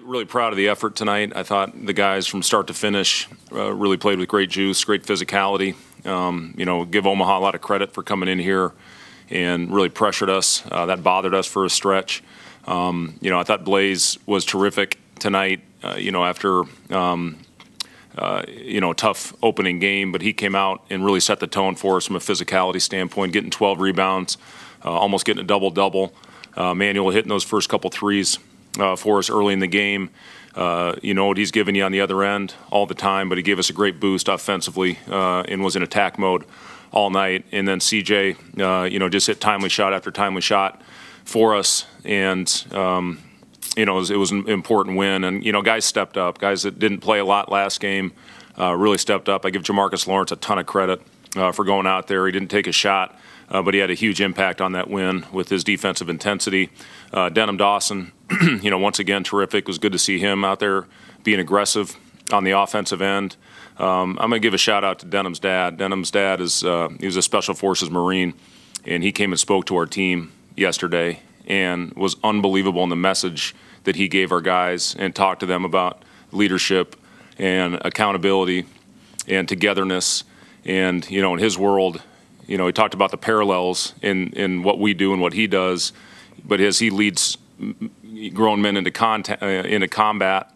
Really proud of the effort tonight. I thought the guys from start to finish really played with great juice, great physicality. Give Omaha a lot of credit for coming in here and really pressured us. That bothered us for a stretch. I thought Blaze was terrific tonight, after a tough opening game, but he came out and really set the tone for us from a physicality standpoint, getting 12 rebounds, almost getting a double-double. Manuel hitting those first couple threes for us early in the game. What he's given you on the other end all the time, but he gave us a great boost offensively and was in attack mode all night. And then CJ, just hit timely shot after timely shot for us. And, it was an important win. And, guys stepped up. Guys that didn't play a lot last game really stepped up. I give Jamarcus Lawrence a ton of credit for going out there. He didn't take a shot, but he had a huge impact on that win with his defensive intensity. Denham Dawson, once again, terrific. It was good to see him out there being aggressive on the offensive end. I'm going to give a shout-out to Denham's dad. Denham's dad he was a Special Forces Marine, and he came and spoke to our team yesterday and was unbelievable in the message that he gave our guys and talked to them about leadership and accountability and togetherness. And, in his world, he talked about the parallels in what we do and what he does. But as he leads grown men into combat,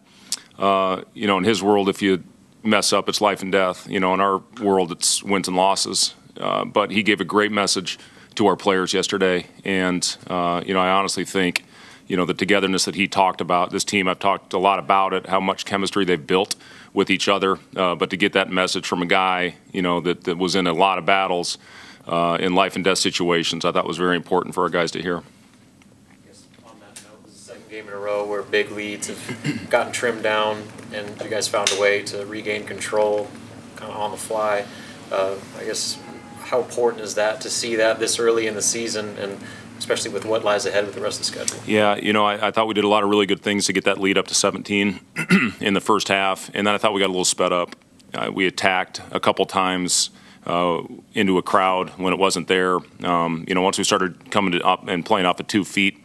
in his world, if you mess up, it's life and death. In our world, it's wins and losses. But he gave a great message to our players yesterday. And, I honestly think, the togetherness that he talked about, this team, I've talked a lot about it, how much chemistry they've built with each other. But to get that message from a guy, that was in a lot of battles in life and death situations, I thought was very important for our guys to hear. On that note, this is the second game in a row where big leads have gotten trimmed down, and you guys found a way to regain control kind of on the fly. I guess, how important is that to see that this early in the season, and especially with what lies ahead with the rest of the schedule? Yeah, I thought we did a lot of really good things to get that lead up to 17 in the first half, and then I thought we got a little sped up. We attacked a couple times into a crowd when it wasn't there. Once we started coming up and playing off of 2 feet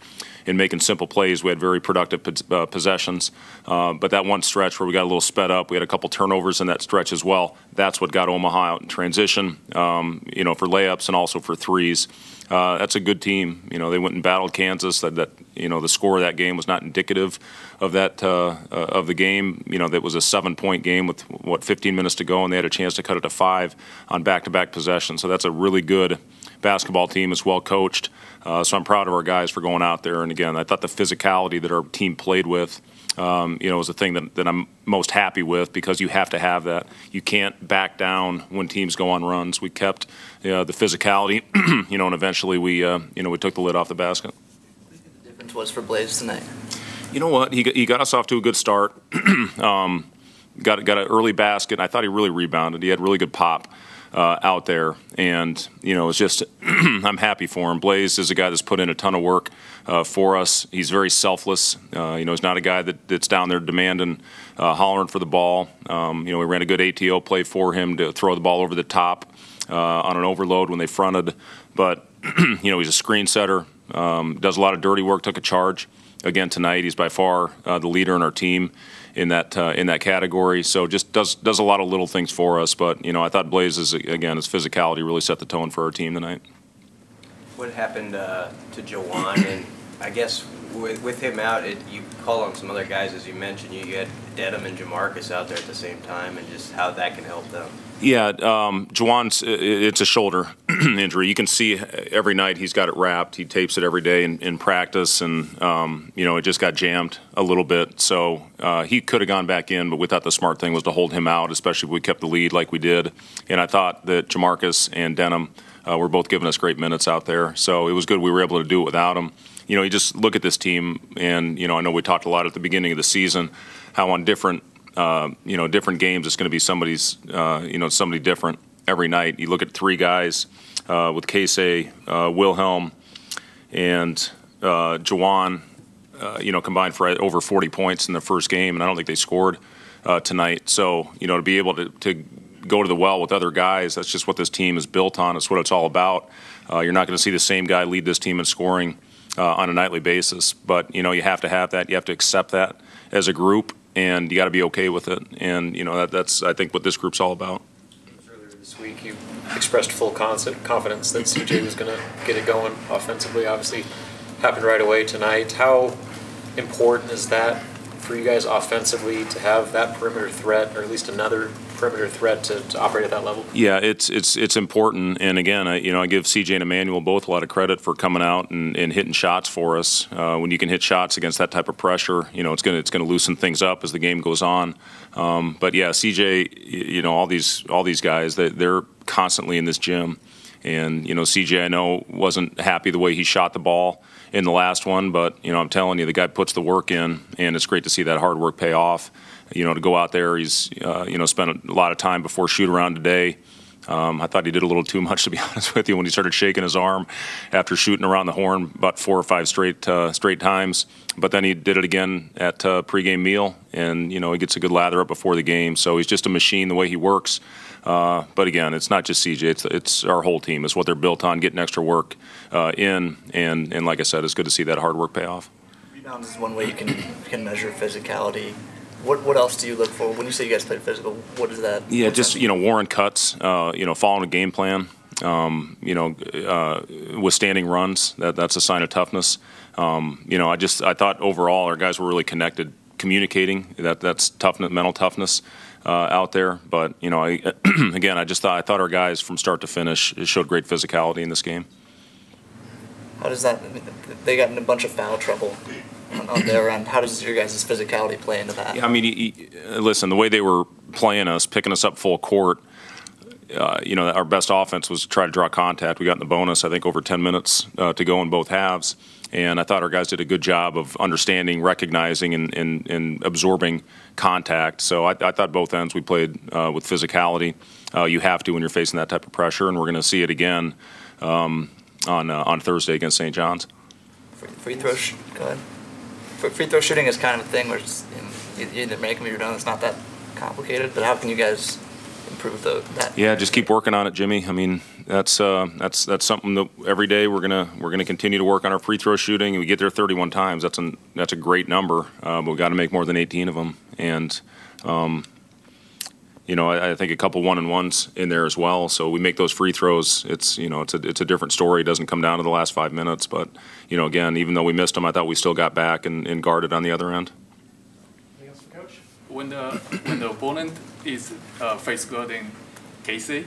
and making simple plays, we had very productive possessions. But that one stretch where we got a little sped up, we had a couple turnovers in that stretch as well. That's what got Omaha out in transition, for layups and also for threes. That's a good team. They went and battled Kansas. The score of that game was not indicative of that of the game. That was a 7-point game with 15 minutes to go, and they had a chance to cut it to 5 on back-to-back possessions. So that's a really good basketball team. It's well coached. So I'm proud of our guys for going out there. And again, I thought the physicality that our team played with, was the thing that I'm most happy with, because you have to have that. You can't back down when teams go on runs. We kept the physicality, and eventually we took the lid off the basket. What do you think the difference was for Blaze tonight? You know what? He got us off to a good start. Got an early basket. I thought he really rebounded. He had really good pop out there, and it's just I'm happy for him. Blaze is a guy that's put in a ton of work for us. He's very selfless. He's not a guy that's down there demanding, hollering for the ball. We ran a good ATO play for him to throw the ball over the top on an overload when they fronted. But he's a screen setter. Does a lot of dirty work. Took a charge again tonight. He's by far the leader in our team in that category. So just does a lot of little things for us. But I thought Blaze's, again, his physicality really set the tone for our team tonight. What happened to Jawan? And I guess with him out, you call on some other guys, as you mentioned. You had Dedham and Jamarcus out there at the same time, and just how that can help them. Yeah, Jawan's, it's a shoulder injury. You can see every night he's got it wrapped. He tapes it every day in practice, and it just got jammed a little bit. So he could have gone back in, but we thought the smart thing was to hold him out, especially if we kept the lead like we did. And I thought that Jamarcus and Denham were both giving us great minutes out there. So it was good we were able to do it without him. You just look at this team, and I know we talked a lot at the beginning of the season how on different different games it's going to be somebody different every night. You look at 3 guys with Casey, Wilhelm, and Jawan, combined for over 40 points in the first game, and I don't think they scored tonight. So to be able to go to the well with other guys, that's just what this team is built on. It's what it's all about. You're not going to see the same guy lead this team in scoring on a nightly basis, but you have to have that. You have to accept that as a group, and you got to be okay with it. And that's I think what this group's all about. Earlier this week, you expressed full confidence that CJ was going to get it going offensively. Obviously, happened right away tonight. How important is that for you guys offensively to have that perimeter threat, or at least another perimeter threat to operate at that level? Yeah, it's important. And again, I give CJ and Emmanuel both a lot of credit for coming out and hitting shots for us. When you can hit shots against that type of pressure, it's going to loosen things up as the game goes on. But yeah, CJ, all these guys, they're constantly in this gym. And CJ, I know, wasn't happy the way he shot the ball in the last one, but I'm telling you, the guy puts the work in, and it's great to see that hard work pay off. To go out there, he's spent a lot of time before shoot around today. I thought he did a little too much, to be honest with you, when he started shaking his arm after shooting around the horn about 4 or 5 straight times. But then he did it again at pregame meal, and he gets a good lather up before the game. So he's just a machine the way he works. But again, it's not just CJ; it's our whole team. It's what they're built on, getting extra work in, and like I said, it's good to see that hard work pay off. Rebounds is one way you can measure physicality. What else do you look for when you say you guys play physical? What is that? Yeah, just warring cuts. Following a game plan. Withstanding runs. That's a sign of toughness. I thought overall our guys were really connected, communicating. That's toughness, mental toughness out there. But again, I thought our guys from start to finish showed great physicality in this game. How does that? They got in a bunch of foul trouble on their end. How does your guys' physicality play into that? Yeah, listen, the way they were playing us, picking us up full court. Our best offense was to try to draw contact. We got in the bonus, I think, over 10 minutes to go in both halves. And I thought our guys did a good job of understanding, recognizing, and absorbing contact. So I thought both ends we played with physicality. You have to when you're facing that type of pressure, and we're going to see it again on Thursday against St. John's. Free throw shooting is kind of a thing where you either make them or you don't. It's not that complicated. But how can you guys improve that? Yeah, just keep working on it, Jimmy. That's something that every day we're gonna continue to work on our free throw shooting. And we get there 31 times. That's a great number. But we got to make more than 18 of them. And I think a couple 1-and-1s in there as well. So we make those free throws. It's a different story. It doesn't come down to the last 5 minutes. But again, even though we missed them, I thought we still got back and guarded on the other end. Anything else for Coach? When the opponent is face guarding Casey,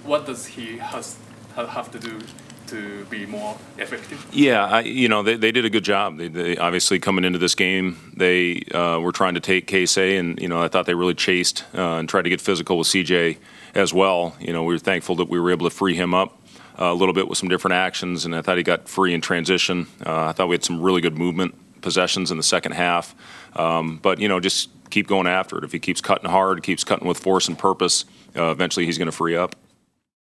what does he have to do to be more effective? Yeah, they did a good job. They obviously coming into this game, they were trying to take Casey, and I thought they really chased and tried to get physical with CJ as well. We were thankful that we were able to free him up a little bit with some different actions, and I thought he got free in transition. I thought we had some really good movement possessions in the second half, but just keep going after it. If he keeps cutting hard, keeps cutting with force and purpose, eventually he's going to free up.